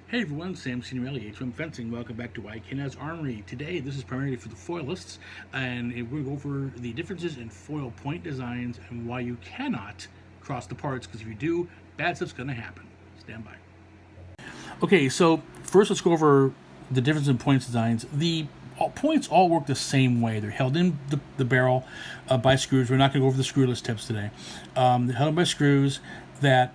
Hey everyone, Sam Signorelli, HM Fencing. Welcome back to Can Haz Armory. Today, this is primarily for the foilists, and we're going to go over the differences in foil point designs and why you cannot cross the parts, because if you do, bad stuff's going to happen. Stand by. Okay, so first let's go over the difference in points designs. The points all work the same way. They're held in the barrel by screws. We're not going to go over the screwless tips today. They're held by screws that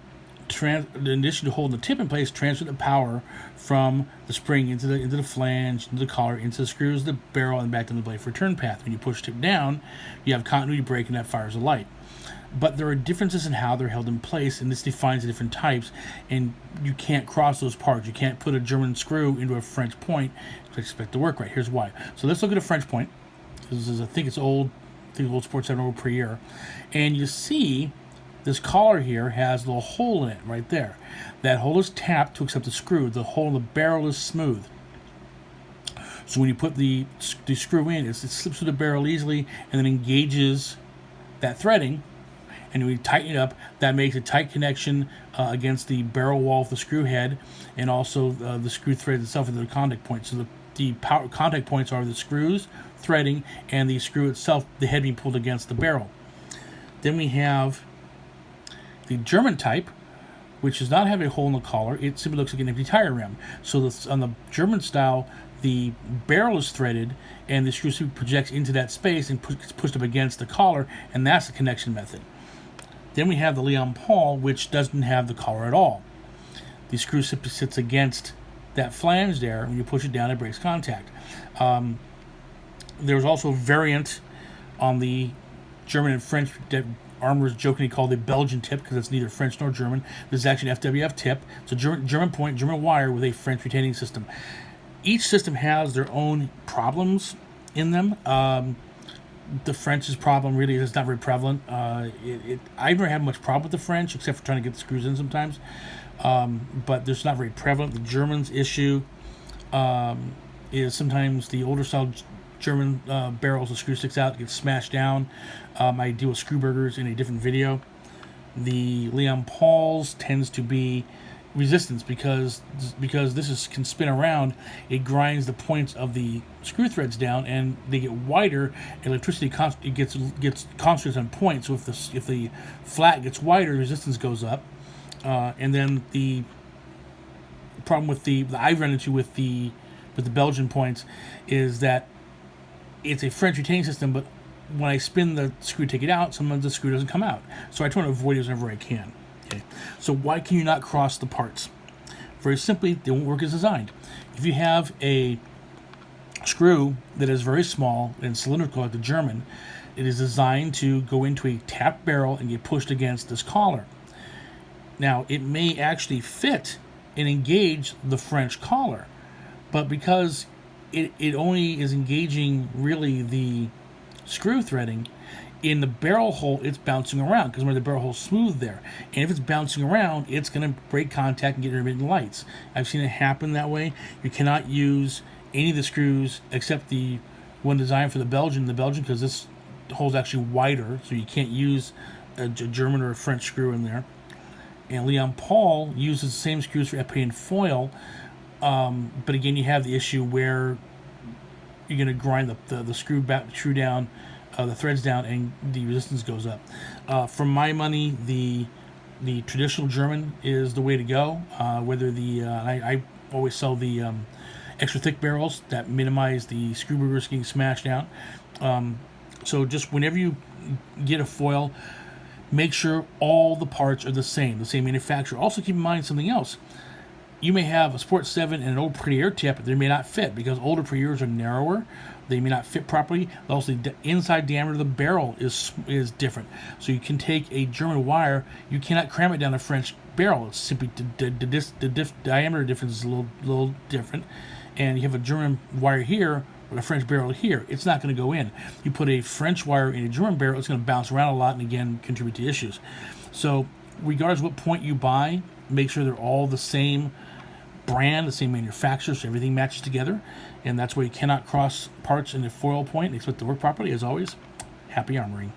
in addition to holding the tip in place, transfer the power from the spring into the flange, into the collar, into the screws, the barrel, and back to the blade for a turn path. When you push the tip down, you have continuity brake, and that fires a light. But there are differences in how they're held in place, and this defines the different types, and you can't cross those parts. You can't put a German screw into a French point to expect to work right. Here's why. So let's look at a French point. This is, I think it's old Sports 7 over per year. And you see this collar here has a little hole in it right there. That hole is tapped to accept the screw. The hole in the barrel is smooth. So when you put the screw in, it slips through the barrel easily and then engages that threading. And when you tighten it up, that makes a tight connection against the barrel wall of the screw head, and also the screw thread itself into the contact point. So the power contact points are the screws, threading, and the screw itself, the head being pulled against the barrel. Then we have the German type, which does not have a hole in the collar. It simply looks like an empty tire rim. So on the German style, the barrel is threaded, and the screw projects into that space and gets pushed up against the collar, and that's the connection method. Then we have the Leon Paul, which doesn't have the collar at all. The screw simply sits against that flange there. When you push it down, it breaks contact. There's also a variant on the German and French that armorers jokingly call the Belgian tip, because it's neither French nor German. This is actually an FWF tip. It's a German point, German wire with a French retaining system. Each system has their own problems in them. The French's problem really is not very prevalent. I've never had much problem with the French, except for trying to get the screws in sometimes. But there's not very prevalent. The Germans' issue is sometimes the older style German barrels, the screw sticks out, gets smashed down. I deal with screw burgers in a different video. The Leon Pauls tends to be resistance because this can spin around. It grinds the points of the screw threads down, and they get wider. Electricity gets concentrated on points. So if the flat gets wider, resistance goes up. And then the problem with I've run into with the Belgian points is that it's a French retaining system, but when I spin the screw, take it out, sometimes the screw doesn't come out. So I try to avoid it whenever I can. Okay. So why can you not cross the parts? Very simply, they won't work as designed. If you have a screw that is very small and cylindrical like the German, it is designed to go into a tapped barrel and get pushed against this collar. Now, it may actually fit and engage the French collar, but because it only is engaging really the screw threading, in the barrel hole it's bouncing around, because when the barrel hole's smooth there, and if it's bouncing around, it's going to break contact and get intermittent lights. I've seen it happen that way. You cannot use any of the screws except the one designed for the Belgian, because this hole's actually wider, so you can't use a German or a French screw in there. And Leon Paul uses the same screws for epee and foil, but again, you have the issue where you're going to grind the screw down, the threads down, and the resistance goes up. For my money, the traditional German is the way to go. Whether I always sell the extra thick barrels that minimize the screw burgers getting smashed out. So just whenever you get a foil, make sure all the parts are the same manufacturer. Also keep in mind something else. You may have a Sport 7 and an old Premier tip, but they may not fit, because older Premiers are narrower. They may not fit properly. Also, the inside diameter of the barrel is different. So you can take a German wire, you cannot cram it down a French barrel. It's simply the diameter difference is a little different. And you have a German wire here with a French barrel here. It's not going to go in. You put a French wire in a German barrel, it's going to bounce around a lot and again contribute to issues. So regardless of what point you buy, make sure they're all the same brand, the same manufacturer, so everything matches together. And that's why you cannot cross parts in a foil point and expect it to work properly. As always, happy armoring.